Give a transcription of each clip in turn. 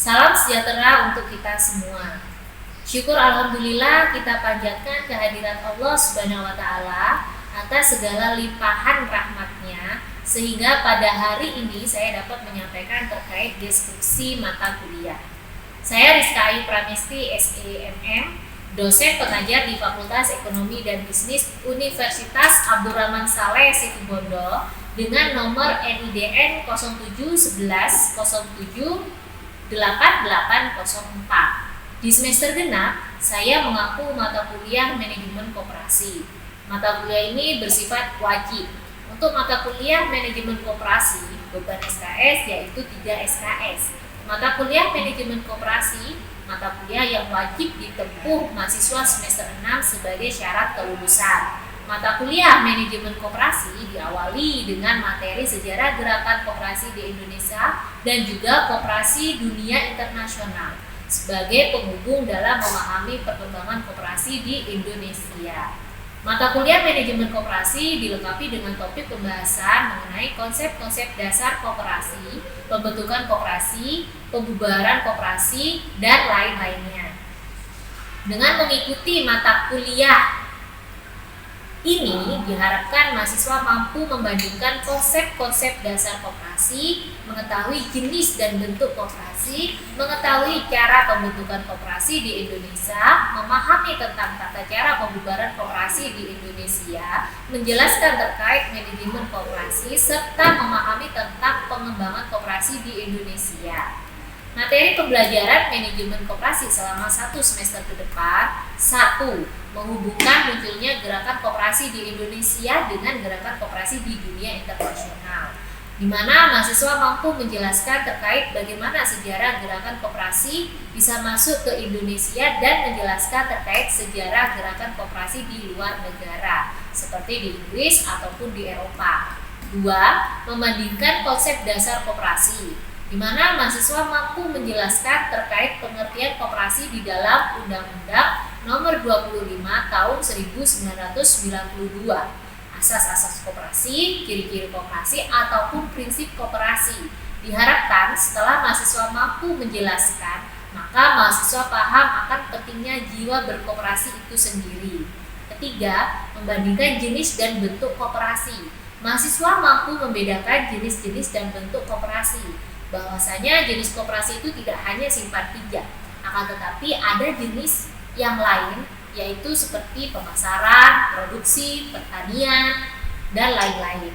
Salam sejahtera untuk kita semua. Syukur alhamdulillah kita panjatkan kehadirat Allah Subhanahu wa taala atas segala limpahan rahmatnya, sehingga pada hari ini saya dapat menyampaikan terkait deskripsi mata kuliah. Saya Rizka Ayu Pramesti, SEMM, dosen pengajar di Fakultas Ekonomi dan Bisnis Universitas Abdurrahman Saleh Situbondo dengan nomor NIDN 0711078804. Di semester genap, saya mengaku mata kuliah manajemen koperasi. Mata kuliah ini bersifat wajib. Untuk mata kuliah manajemen koperasi, beban SKS yaitu 3 SKS. Mata kuliah manajemen koperasi, mata kuliah yang wajib ditempuh mahasiswa semester 6 sebagai syarat kelulusan. Mata kuliah manajemen koperasi diawali dengan materi sejarah gerakan koperasi di Indonesia dan juga koperasi dunia internasional sebagai penghubung dalam memahami perkembangan koperasi di Indonesia. Mata kuliah manajemen koperasi dilengkapi dengan topik pembahasan mengenai konsep-konsep dasar koperasi, pembentukan koperasi, pembubaran koperasi, dan lain-lainnya. Dengan mengikuti mata kuliah ini, diharapkan mahasiswa mampu membandingkan konsep-konsep dasar koperasi, mengetahui jenis dan bentuk koperasi, mengetahui cara pembentukan koperasi di Indonesia, memahami tentang tata cara pembubaran koperasi di Indonesia, menjelaskan terkait manajemen koperasi, serta memahami tentang pengembangan koperasi di Indonesia. Materi pembelajaran manajemen koperasi selama 1 semester ke depan: 1. Menghubungkan munculnya gerakan koperasi di Indonesia dengan gerakan koperasi di dunia internasional, di mana mahasiswa mampu menjelaskan terkait bagaimana sejarah gerakan koperasi bisa masuk ke Indonesia dan menjelaskan terkait sejarah gerakan koperasi di luar negara, seperti di Inggris ataupun di Eropa. 2. Membandingkan konsep dasar koperasi, di mana mahasiswa mampu menjelaskan terkait pengertian koperasi di dalam Undang-Undang Nomor 25 Tahun 1992, asas-asas koperasi, ciri-ciri koperasi, ataupun prinsip koperasi. Diharapkan setelah mahasiswa mampu menjelaskan, maka mahasiswa paham akan pentingnya jiwa berkoperasi itu sendiri. 3. Membandingkan jenis dan bentuk koperasi. Mahasiswa mampu membedakan jenis-jenis dan bentuk koperasi. Bahwasanya jenis koperasi itu tidak hanya simpan pinjam, akan tetapi ada jenis yang lain, yaitu seperti pemasaran, produksi, pertanian, dan lain-lain.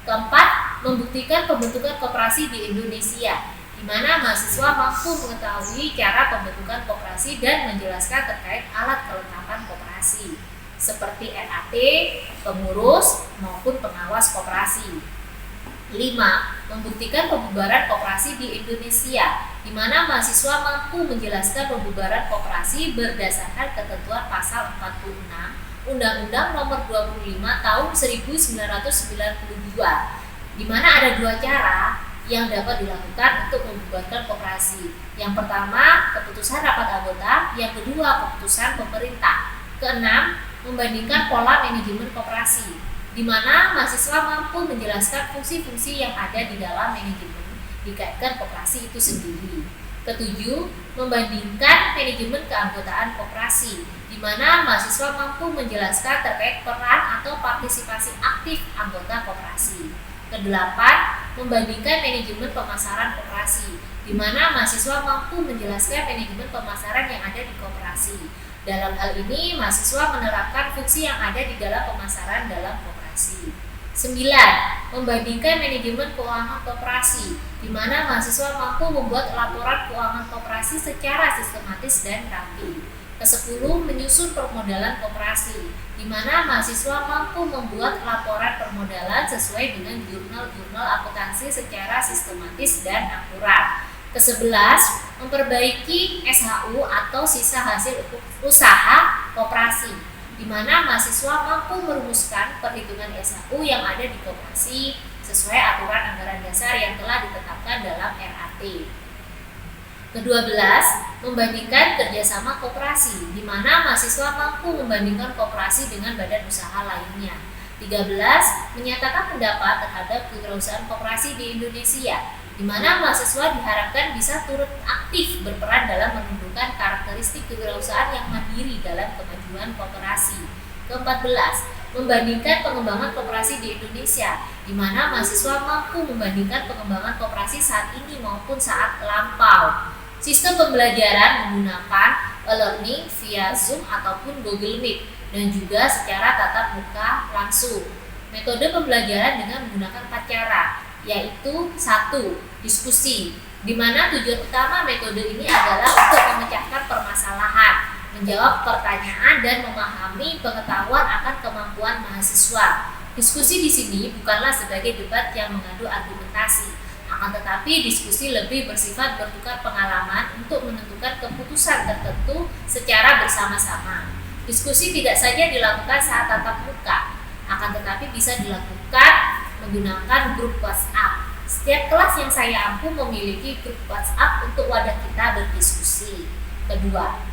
4. Membuktikan pembentukan koperasi di Indonesia, di mana mahasiswa mampu mengetahui cara pembentukan koperasi dan menjelaskan terkait alat kelengkapan koperasi, seperti RAT, pengurus, maupun pengawas koperasi. 5. Membuktikan pembubaran koperasi di Indonesia, di mana mahasiswa mampu menjelaskan pembubaran koperasi berdasarkan ketentuan pasal 46 Undang-Undang Nomor 25 Tahun 1992, di mana ada 2 cara yang dapat dilakukan untuk membubarkan koperasi. Yang pertama, keputusan rapat anggota, yang kedua, keputusan pemerintah. 6. Membandingkan pola manajemen koperasi, di mana mahasiswa mampu menjelaskan fungsi-fungsi yang ada di dalam manajemen dikaitkan koperasi itu sendiri. 7. Membandingkan manajemen keanggotaan koperasi, di mana mahasiswa mampu menjelaskan terkait peran atau partisipasi aktif anggota koperasi. 8. Membandingkan manajemen pemasaran koperasi, di mana mahasiswa mampu menjelaskan manajemen pemasaran yang ada di koperasi. Dalam hal ini, mahasiswa menerapkan fungsi yang ada di dalam pemasaran dalam koperasi. 9. Membandingkan manajemen keuangan koperasi, di mana mahasiswa mampu membuat laporan keuangan koperasi secara sistematis dan rapi. 10. Menyusun permodalan koperasi, di mana mahasiswa mampu membuat laporan permodalan sesuai dengan jurnal-jurnal akuntansi secara sistematis dan akurat. 11. Memperbaiki SHU atau sisa hasil usaha koperasi, di mana mahasiswa mampu merumuskan perhitungan SHU yang ada di koperasi sesuai aturan anggaran dasar yang telah ditetapkan dalam RAT. Ke-12, membandingkan kerjasama koperasi, di mana mahasiswa mampu membandingkan koperasi dengan badan usaha lainnya. 13. Menyatakan pendapat terhadap kewirausahaan koperasi di Indonesia, di mana mahasiswa diharapkan bisa turut aktif berperan dalam menunjukkan karakteristik kewirausahaan yang mandiri dalam kemajuan koperasi. Ke-14, membandingkan pengembangan koperasi di Indonesia, di mana mahasiswa mampu membandingkan pengembangan koperasi saat ini maupun saat lampau. Sistem pembelajaran menggunakan e-learning via Zoom ataupun Google Meet dan juga secara tatap muka langsung. Metode pembelajaran dengan menggunakan 4 cara, yaitu 1. Diskusi, di mana tujuan utama metode ini adalah untuk memecahkan permasalahan, menjawab pertanyaan dan memahami pengetahuan akan kemampuan mahasiswa. Diskusi di sini bukanlah sebagai debat yang mengadu argumentasi, akan tetapi diskusi lebih bersifat bertukar pengalaman untuk menentukan keputusan tertentu secara bersama-sama. Diskusi tidak saja dilakukan saat tatap muka, akan tetapi bisa dilakukan menggunakan grup WhatsApp. Setiap kelas yang saya ampu memiliki grup WhatsApp untuk wadah kita berdiskusi. Kedua,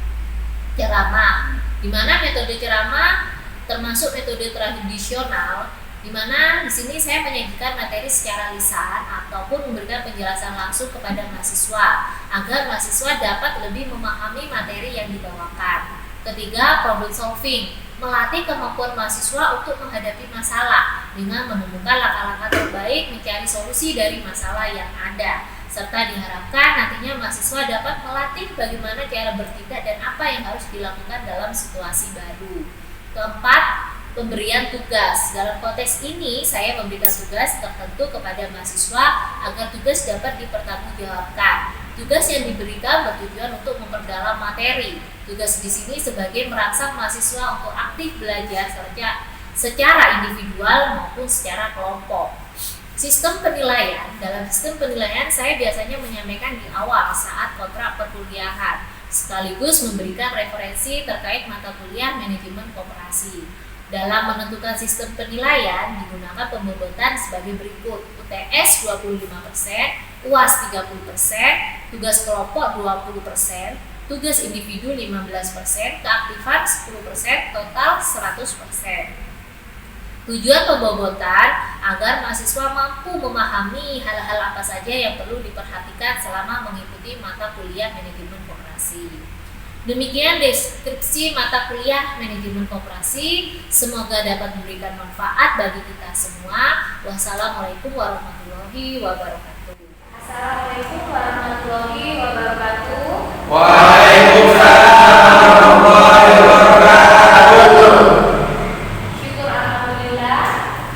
ceramah, di mana metode ceramah termasuk metode tradisional, di mana di sini saya menyajikan materi secara lisan ataupun memberikan penjelasan langsung kepada mahasiswa agar mahasiswa dapat lebih memahami materi yang dibawakan. Ketiga, problem solving, melatih kemampuan mahasiswa untuk menghadapi masalah dengan menemukan langkah-langkah terbaik mencari solusi dari masalah yang ada, serta diharapkan nantinya mahasiswa dapat melatih bagaimana cara bertindak dan apa yang harus dilakukan dalam situasi baru. Keempat, pemberian tugas. Dalam konteks ini, saya memberikan tugas tertentu kepada mahasiswa agar tugas dapat dipertanggungjawabkan. Tugas yang diberikan bertujuan untuk memperdalam materi. Tugas di sini sebagai merangsang mahasiswa untuk aktif belajar secara individual maupun secara kelompok. Sistem penilaian. Dalam sistem penilaian, saya biasanya menyampaikan di awal saat kontrak perkuliahan, sekaligus memberikan referensi terkait mata kuliah manajemen koperasi. Dalam menentukan sistem penilaian, digunakan pembobotan sebagai berikut: UTS 25%, UAS 30%, tugas kelompok 20%, tugas individu 15%, keaktifan 10%, total 100%. Tujuan pembobotan agar mahasiswa mampu memahami hal-hal apa saja yang perlu diperhatikan selama mengikuti mata kuliah manajemen koperasi. Demikian deskripsi mata kuliah manajemen koperasi. Semoga dapat memberikan manfaat bagi kita semua. Wassalamualaikum warahmatullahi wabarakatuh. Assalamualaikum warahmatullahi wabarakatuh. Waalaikumsalam warahmatullahi wabarakatuh. Syukur alhamdulillah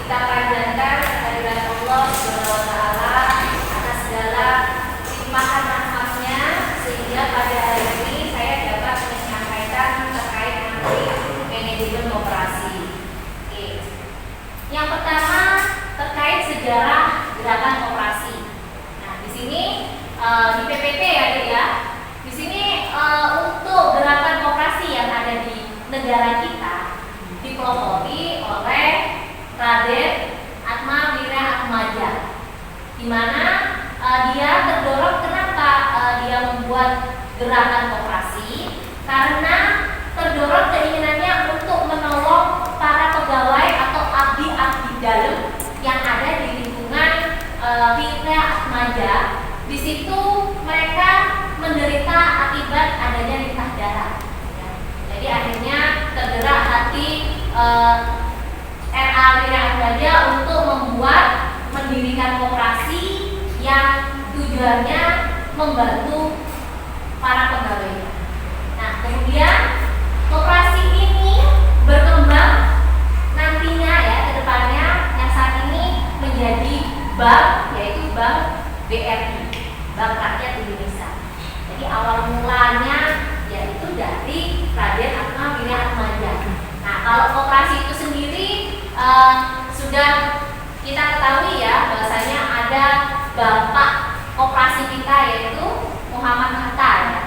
kita panjatkan kehadirat Allah Subhanahu wa taala atas segala limpahan rahmat-Nya sehingga pada hari ini saya dapat menyampaikan terkait materi manajemen koperasi. Oke. Yang pertama terkait sejarah gerakan koperasi. Nah, di sini di PPT ya. Di sini untuk gerakan koperasi yang ada di negara kita dipelopori oleh Raden Atmawiloatmadja, di mana dia terdorong kenapa dia membuat gerakan koperasi, karena terdorong keinginannya untuk menolong para pegawai atau abdi-abdi dalam yang ada di lingkungan wilayah Atmadja. Di situ mereka menderita akibat adanya lintah darah. Ya. Jadi akhirnya tergerak hati R.A. Atmadja untuk mendirikan koperasi yang tujuannya membantu para pegawainya. Nah, kemudian koperasi ini berkembang nantinya ya ke depannya yang saat ini menjadi bank, yaitu Bank BRI, Bank Rakyat Indonesia. Jadi awal mulanya yaitu dari Raden Atmawiloatmadja. Nah, kalau koperasi itu sendiri sudah kita ketahui ya bahwasanya ada bapak koperasi kita yaitu Muhammad Hatta ya.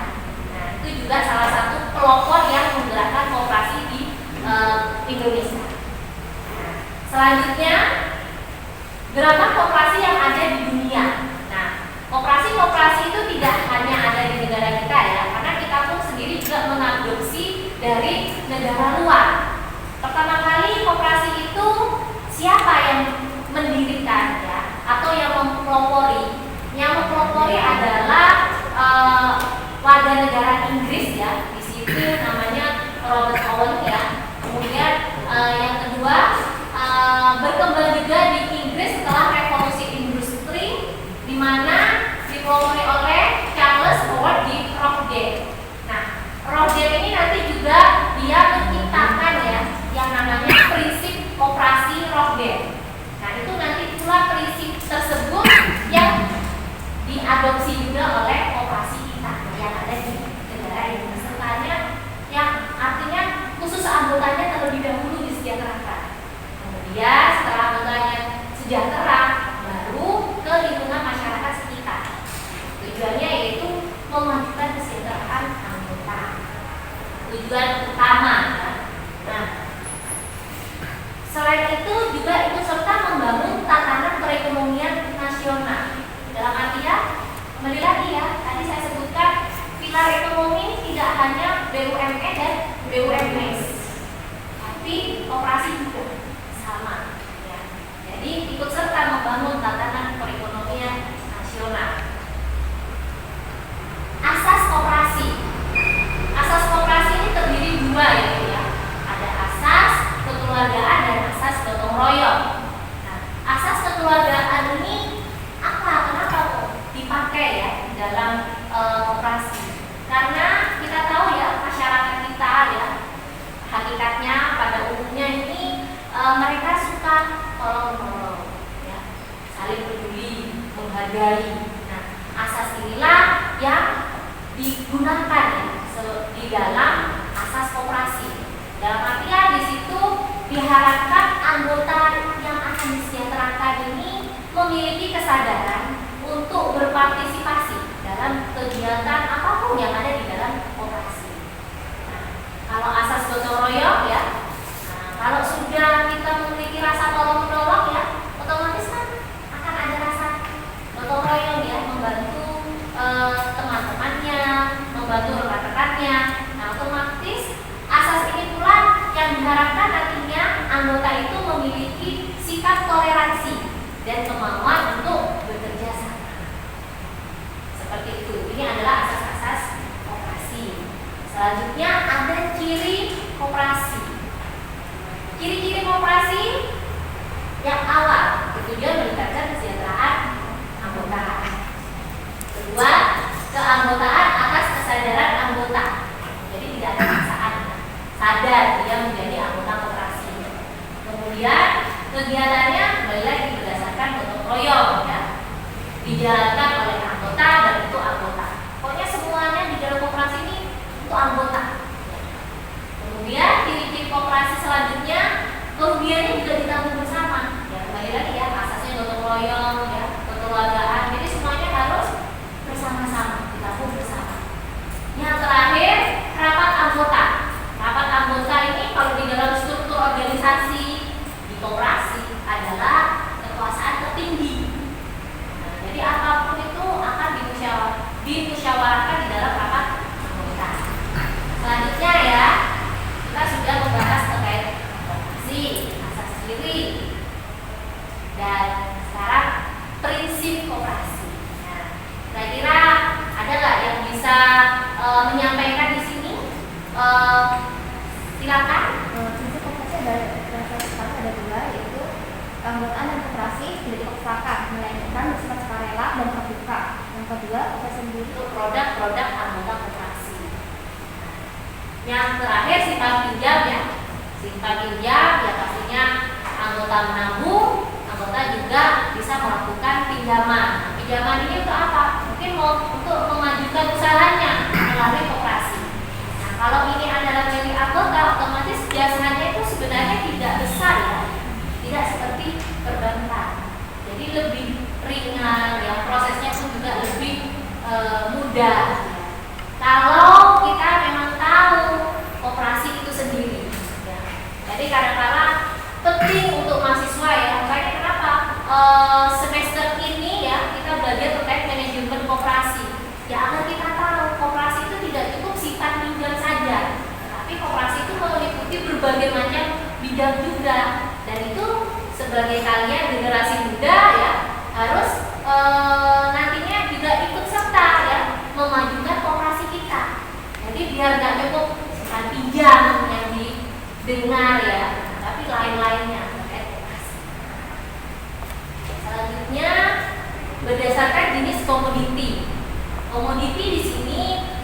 Nah, itu juga salah satu pelopor yang menggerakkan koperasi di Indonesia. Nah, selanjutnya gerakan koperasi yang ada di dunia. Nah, koperasi itu tidak hanya ada di negara kita ya, karena kita pun sendiri juga mengadopsi dari negara luar. Pertama kali koperasi itu siapa yang mendirikan ya, atau yang mempelopori? Yang Selain itu juga ikut serta membangun tatanan perekonomian nasional. Dalam artian, kembali lagi ya, tadi saya sebutkan pilar ekonomi tidak hanya BUMN dan BUMS, tapi operasi juga sama. Ya. Jadi ikut serta membangun tatanan perekonomian nasional. Asas koperasi. Asas koperasi ini terdiri dua ya. Ada asas kekeluargaan dan asas gotong royong. Nah, asas kekeluargaan ini kenapa kok dipakai ya dalam koperasi? Karena kita tahu ya masyarakat kita ya, hakikatnya pada umumnya ini mereka suka tolong menolong, ya, saling peduli, menghargai. Nah, asas inilah yang digunakan ya di dalam asas koperasi. Dalam artian di situ diharapkan anggota yang akan disejahterakan ini memiliki kesadaran untuk berpartisipasi dalam kegiatan apapun yang ada di dalam koperasi. Nah, kalau asas gotong royong ya, kalau sudah kita memiliki rasa tolong menolong ya, otomatis kan akan ada rasa gotong royong ya, membantu teman-temannya, membantu rekan-rekannya. Nah, otomatis asas ini pula yang diharapkan nantinya anggota itu memiliki sikap toleransi dan kemauan untuk bekerja sama. Seperti itu. Ini adalah asas-asas koperasi. Selanjutnya ada ciri koperasi. Ciri-ciri koperasi yang awal bertujuan meningkatkan kesejahteraan anggota. Kedua, keanggotaan atas kesadaran anggota. Jadi tidak ada paksaan, sadar dia menjadi anggota koperasi. Kemudian kegiatannya kembali lagi berdasarkan gotong royong ya, dijalankan oleh anggota dan untuk anggota. Pokoknya semuanya di dalam koperasi ini untuk anggota. Kemudian ciri-ciri koperasi selanjutnya, kerugiannya juga ditanggung bersama. Ya, kembali lagi ya, asasnya gotong royong ya, kekeluargaan. Jadi semuanya harus bersama-sama, ditanggung bersama. Yang terakhir, rapat anggota. Rapat anggota ini kalau di dalam struktur organisasi di koperasi adalah kekuasaan tertinggi. Nah, jadi apapun itu akan dimusyawarahkan di dalam rapat anggota. Selanjutnya ya, kita sudah membahas terkait koperasi, asas ciri, dan sekarang prinsip koperasi. Nah, kira-kira ada nggak yang bisa menyampaikan di sini? Silakan. Prinsip koperasi ada dua, yaitu keanggotaan dan koperasi tidak dipaksakan, melainkan bersifat sukarela dan terbuka. Yang kedua, koperasi sendiri Itu produk-produk anggota koperasi. Yang terakhir simpan pinjam ya. Simpan pinjam ya pastinya anggota menabung, anggota juga bisa melakukan pinjaman. Nah, pinjaman ini untuk apa? Mungkin untuk memajukan usahanya melalui koperasi. Nah, kalau ini adalah milik anggota, otomatis jasanya itu sebenarnya tidak besar ya, tidak seperti perbankan. Jadi lebih ringan ya, prosesnya pun juga lebih mudah. Kalau kita memang tahu koperasi itu sendiri, ya. Jadi kadang-kadang penting untuk mahasiswa ya. Makanya kenapa semester ini ya kita belajar terkait manajemen koperasi. Ya agar kita tahu koperasi itu tidak cukup simpan pinjam saja, tapi koperasi itu meliputi berbagai macam bidang juga. Dan itu sebagai kalian generasi muda ya harus nantinya juga ikut serta ya memajukan koperasi kita. Jadi biar nggak cukup simpan pinjam yang didengar ya, tapi lain-lainnya terkait koperasi. Selanjutnya berdasarkan jenis komoditi. Komoditi di sini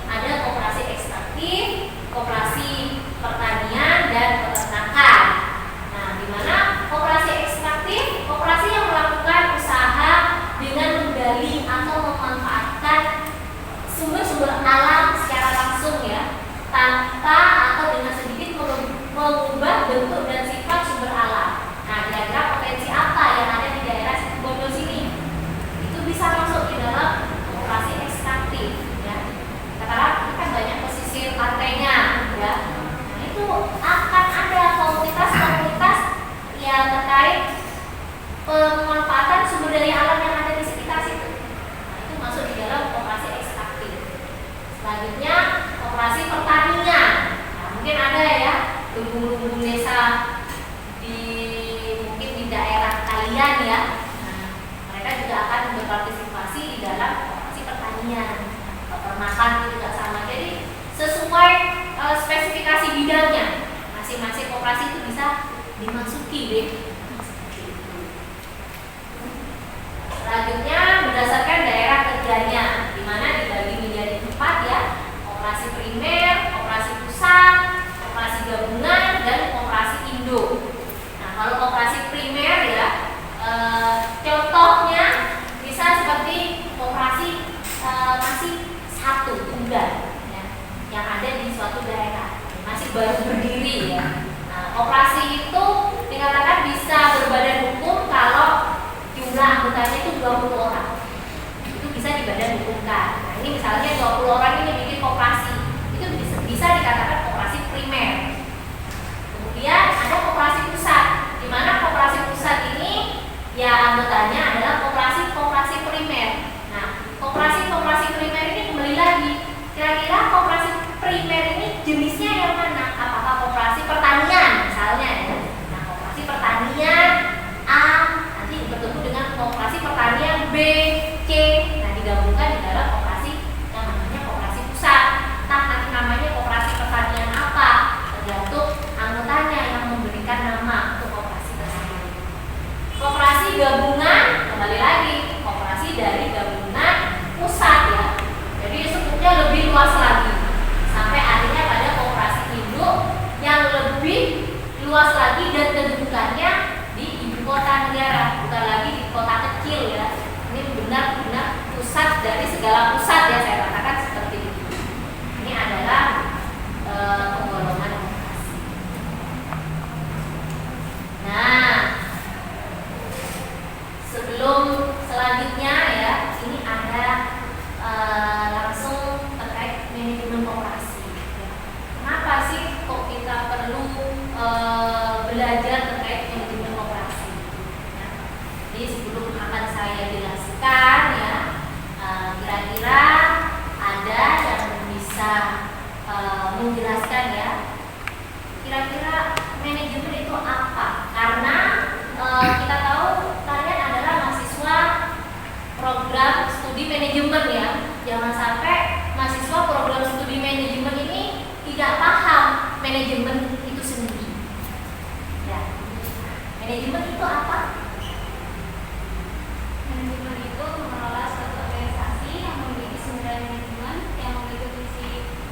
ada koperasi ekstraktif, koperasi pertanian dan peternakan. Nah, di mana koperasi ekstraktif, koperasi yang melakukan usaha dengan menggali atau memanfaatkan sumber-sumber alam secara langsung ya, tanpa atau dengan sedikit mengubah bentuk dan sifat sumber alam. Nah, kira-kira potensi apa yang ada di daerah Situbondo sini? Itu bisa masuk di dalam koperasi ekstraktif ya. pertanian ya. Nah, mereka juga akan berpartisipasi di dalam koperasi pertanian. Peternakan itu juga sama. Jadi sesuai spesifikasi bidangnya, masing-masing koperasi itu bisa dimasuki deh. Selanjutnya berdasarkan daerah kerjanya, di mana dibagi menjadi 4 ya, koperasi primer, koperasi pusat, koperasi gabungan, dan koperasi induk. Nah, kalau koperasi primer ya, contohnya bisa seperti koperasi masih satu tunggal ya, yang ada di suatu daerah, masih baru berdiri ya. Nah, koperasi itu dikatakan bisa berbadan hukum kalau jumlah anggotanya itu 20 orang. Itu bisa dibadan hukumkan. Nah, ini misalnya 20 orang ini bikin koperasi. Itu bisa dikatakan koperasi primer. Kemudian ada koperasi pusat, di mana koperasi pusat ini ya anggotanya adalah koperasi primer. Nah, koperasi primer ini kembali lagi, kira-kira koperasi primer ini jenisnya yang mana? Apakah koperasi pertanian misalnya ya? Nah, koperasi pertanian A nanti bertemu dengan koperasi pertanian B, C. Nah, digabungkan di dalam koperasi yang namanya koperasi pusat. Nah, nanti namanya koperasi pertanian apa? Tergantung anggotanya yang memberikan nama untuk koperasi tersebut. Koperasi gabungan kembali lagi, koperasi dari gabungan pusat ya. Jadi sebutnya lebih luas lagi. Sampai akhirnya pada koperasi induk yang lebih luas lagi dan kedudukannya di ibu kota negara, bukan lagi di kota kecil ya. Ini benar-benar pusat dari segala pusat ya, saya katakan seperti itu. Ini adalah penggolongan koperasi. Nah, sebelum selanjutnya ya, ini ada langsung terkait manajemen koperasi. Kenapa sih kok kita perlu belajar terkait manajemen koperasi? Ya. Jadi sebelum akan saya jelaskan ya, kira-kira ada yang bisa menjelaskan ya, kira-kira manajemen itu apa? Karena kita tahu kalian adalah mahasiswa program studi manajemen ya. Jangan sampai mahasiswa program studi manajemen ini tidak paham manajemen itu sendiri. Ya. Manajemen itu apa? Manajemen itu mengelola suatu organisasi yang memiliki sumber manajemen yang memiliki visi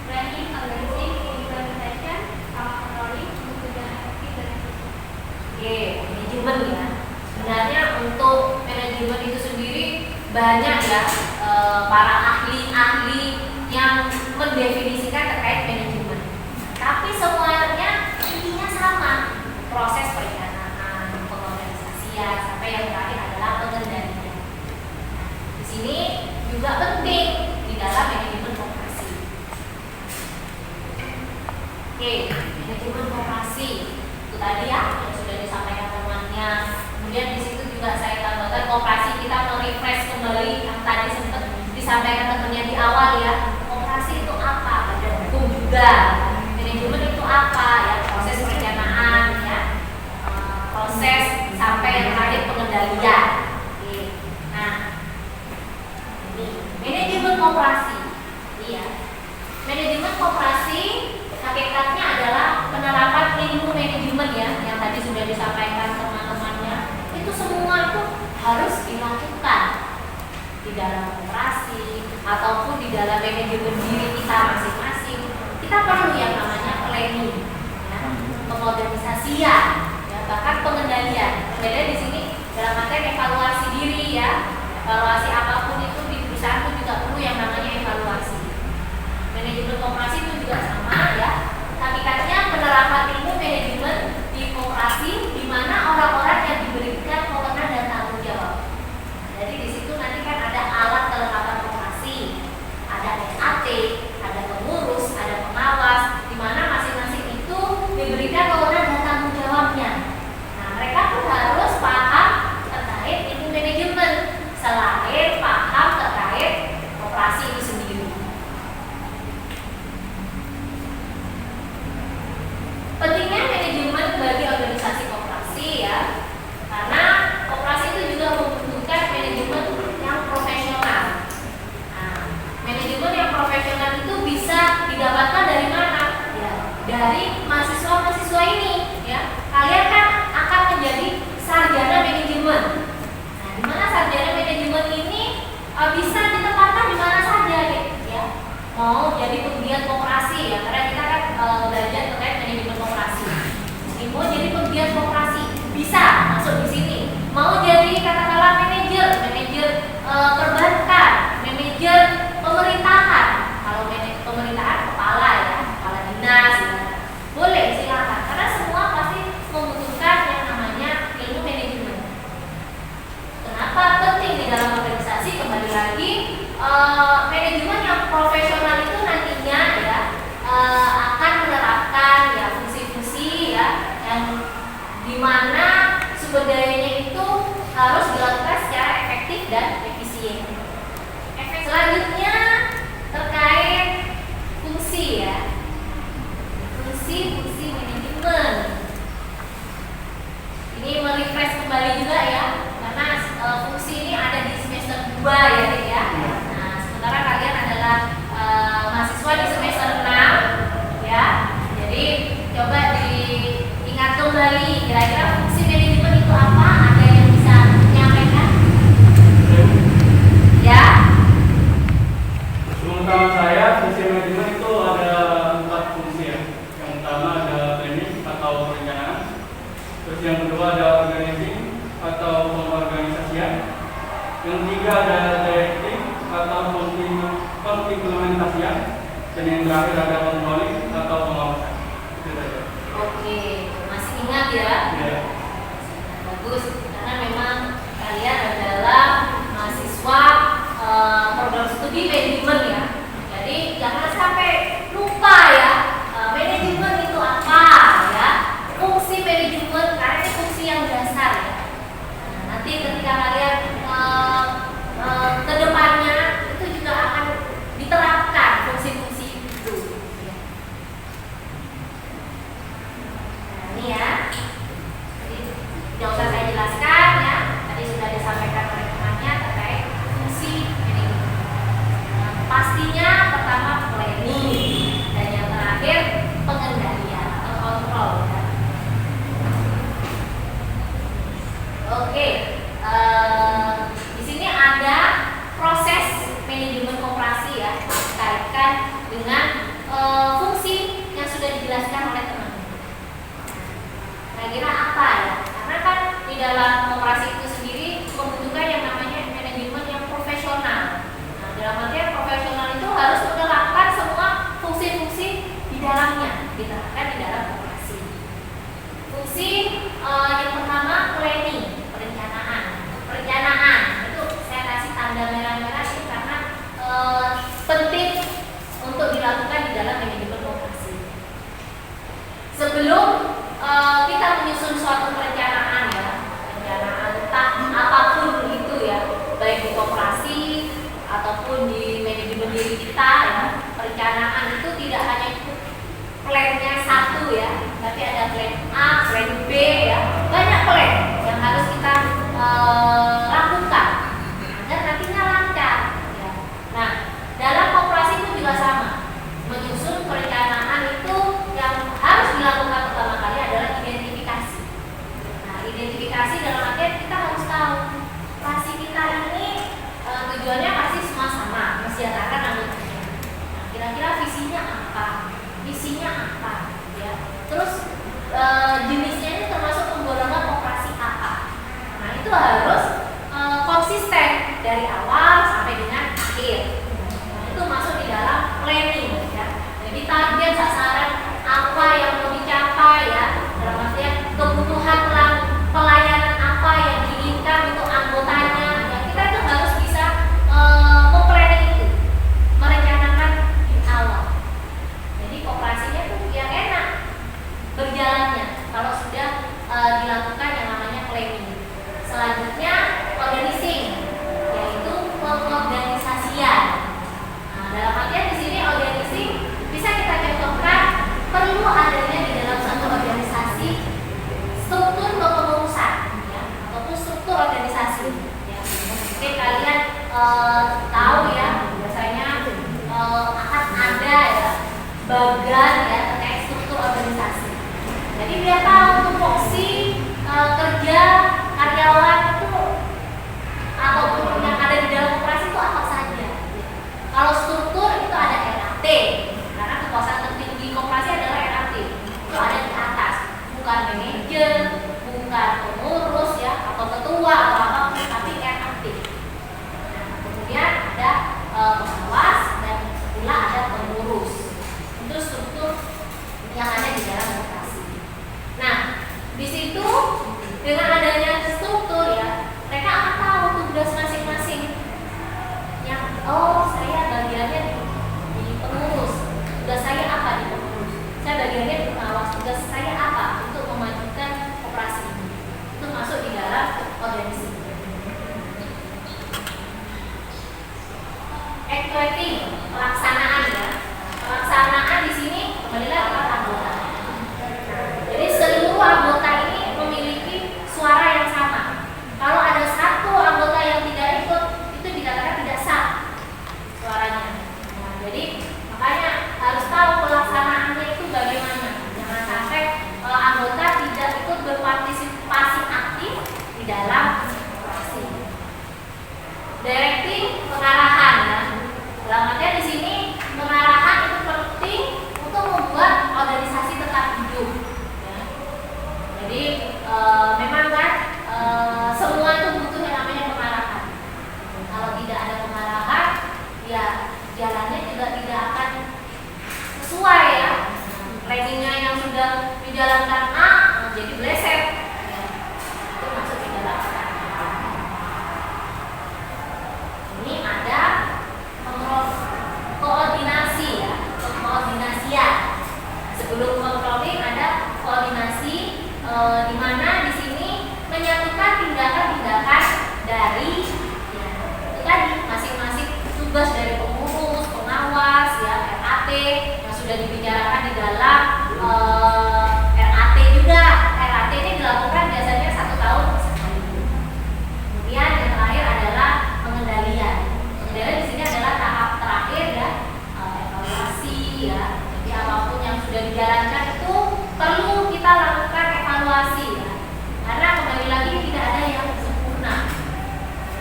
planning, organizing, implementation, sama controlling untuk tujuan efektif dan efisien. Oke, manajemen ya. Sebenarnya untuk manajemen itu sendiri banyak ya para ahli-ahli yang mendefinisikan terkait manajemen. Tapi semuanya intinya sama, proses perencanaan, pengorganisasian, sampai yang terakhir adalah pengendalian. Di sini juga penting di dalam manajemen koperasi. Oke, manajemen koperasi itu tadi ya yang sudah disampaikan temannya. Kemudian di situ juga saya tambahkan koperasi kita merefresh kembali yang tadi sempat disampaikan temannya di awal ya. Koperasi itu apa? Badan hukum juga. Manajemen itu apa ya? Proses perencanaan ya, proses sampai yang terakhir pengendalian. Oke. Nah, ini manajemen koperasi. Iya. Manajemen koperasi hakikatnya adalah penerapan ilmu manajemen ya, yang tadi sudah disampaikan teman-temannya. Itu semua itu harus dilakukan di dalam koperasi ataupun di dalam manajemen diri kita masing-masing. Kita perlu yang namanya planning, ya, pengorganisasian, ya, bahkan pengendalian. Pengendalian di sini dalam artian evaluasi diri ya, evaluasi apapun itu di perusahaan pun juga perlu yang namanya evaluasi. Manajemen koperasi itu juga sama ya. Hakikatnya penerapan ilmu manajemen di koperasi di mana orang-orang yang diberikan wewenang dan tanggung jawab. Jadi di situ nanti kan ada alat kelengkapan koperasi, ada SAT, ada pengurus, ada pengawas, di mana masing-masing itu diberikan wewenang dan tanggung jawabnya. Nah, mereka pun harus paham terkait ilmu manajemen selain paham terkait koperasi itu sendiri. di mana sumber dayanya itu harus dilakukan secara efektif dan efisien. Selanjutnya terkait fungsi ya, fungsi manajemen. Ini merefresh kembali juga ya, karena fungsi ini ada di semester 2 ya, Dik ya. Nah, sementara kalian adalah mahasiswa di semester 6 ya. Jadi coba diingat kembali kira-kira fungsi manajemen itu apa? Ada yang bisa menyampaikan? Ya. Menurut saya, fungsi manajemen itu ada 4 fungsi ya. Yang pertama ada planning atau perencanaan. Terus yang kedua ada organizing atau pengorganisasian. Yang ketiga ada directing atau pengimplementasian. Dan yang terakhir ada controlling atau pengawasan. Itu saja. Oke, masih ingat ya? Ya. Bagus, karena memang kalian adalah mahasiswa program studi manajemen ya. Jadi jangan sampai lupa ya, manajemen itu apa ya, fungsi manajemen, karena ini fungsi yang dasar ya. Nah, nanti ketika kalian ke depannya itu juga akan diterapkan fungsi-fungsi itu ya. Nah, ini ya. Jadi tidak usah saya jelaskan ya. Tadi sudah disampaikan oleh temannya terkait fungsi manajemen. Nah, pastinya pertama planning dan yang terakhir pengendalian atau kontrol ya. Oke, di sini ada proses manajemen koperasi ya, dikaitkan dengan fungsi yang sudah dijelaskan oleh teman. Kira-kira apa ya? Karena kan di dalam koperasi itu sendiri membutuhkan yang namanya manajemen yang profesional. Nah, dalam artian profesional itu harus menerapkan semua fungsi-fungsi di dalamnya, diterapkan di dalam koperasi. Fungsi yang pertama planning, perencanaan. Perencanaan itu saya kasih tanda merah-merah ini karena penting untuk dilakukan di dalam manajemen koperasi. Sebelum kita menyusun suatu perencanaan ya, perencanaan entah apapun itu ya, baik di koperasi ataupun di manajemen diri kita ya, perencanaan itu tidak hanya plan-nya satu ya, tapi ada plan A, plan B ya, banyak plan yang harus kita lakukan agar nantinya lancar ya. Nah, dalam koperasi itu juga sama, menyusun perencanaan itu yang harus dilakukan pertama kali adalah identifikasi. Nah, identifikasi dalam artian kita harus tahu koperasi kita ini tujuannya pasti semua sama, mensejahterakan anggotanya. Nah, kira-kira visinya apa, misinya apa, ya. Terus jenisnya ini termasuk penggolongan koperasi apa. Nah, itu harus konsisten dari awal sampai dengan akhir. Nah, itu masuk di dalam planning ya. Jadi target sasaran apa yang mau dicapai ya, dalam artian kebutuhan pelayanan apa yang diinginkan untuk anggotanya ya, kita itu harus bisa memplanning itu, merencanakan di awal. Jadi koperasinya tuh yang enak berjalannya kalau sudah dilakukan yang namanya planning. Selanjutnya organizing, yaitu pengorganisasian. Nah, dalam artian di sini organizing bisa kita contohkan perlu adanya di dalam satu organisasi struktur kepengurusan ya, ataupun struktur organisasi ya. Mungkin kalian tahu ya, biasanya akan ada ya bagian ya terkait struktur organisasi. Jadi biar tahu tupoksi kerja karyawan itu ataupun yang ada di dalam koperasi itu apa saja. Kalau struktur itu ada RAT, karena kekuasaan tertinggi koperasi adalah RAT. Itu ada di atas, bukan manajer, bukan pengurus ya, atau ketua atau apa, tapi RAT. Nah, kemudian ada pengawas dan pula ada pengurus. Itu struktur yang ada di dalam koperasi. Nah, di situ dengan adanya struktur ya, mereka akan tahu tugas masing-masing. Yang saya bagiannya di pengurus, tugas saya apa di pengurus? Saya bagiannya di pengawas, tugas saya apa untuk memajukan koperasi. Jadi memang kan semua itu butuh yang namanya pengarahan. Kalau tidak ada pengarahan, ya jalannya juga tidak akan sesuai ya. Planningnya yang sudah dijalankan A jadi bleset. Ya, itu masuk di dalam ini ada koordinasi ya, koordinasian. Sebelum controlling ada koordinasi di mana di sini menyatukan tindakan-tindakan dari ya, itu tadi masing-masing tugas dari pengurus, pengawas, ya RAT yang sudah dibicarakan di dalam RAT juga. RAT ini dilakukan biasanya 1 tahun sekali. Kemudian yang terakhir adalah pengendalian. Pengendalian di sini adalah tahap terakhir ya, evaluasi ya. Jadi apapun yang sudah dijalankan itu perlu kita lakukan evaluasi ya. Karena kembali lagi tidak ada yang sempurna.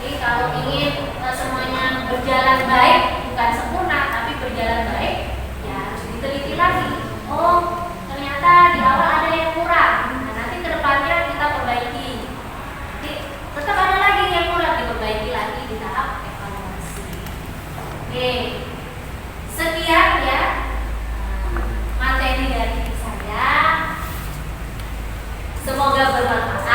Jadi kalau ingin semuanya berjalan baik, bukan sempurna tapi berjalan baik, ya harus diteliti lagi. Oh, ternyata di awal ada yang kurang. Nah, nanti kedepannya kita perbaiki. Jadi tetap ada lagi yang kurang, diperbaiki lagi di tahap evaluasi. Oke, sekian ya materi dari saya. Semoga bermanfaat.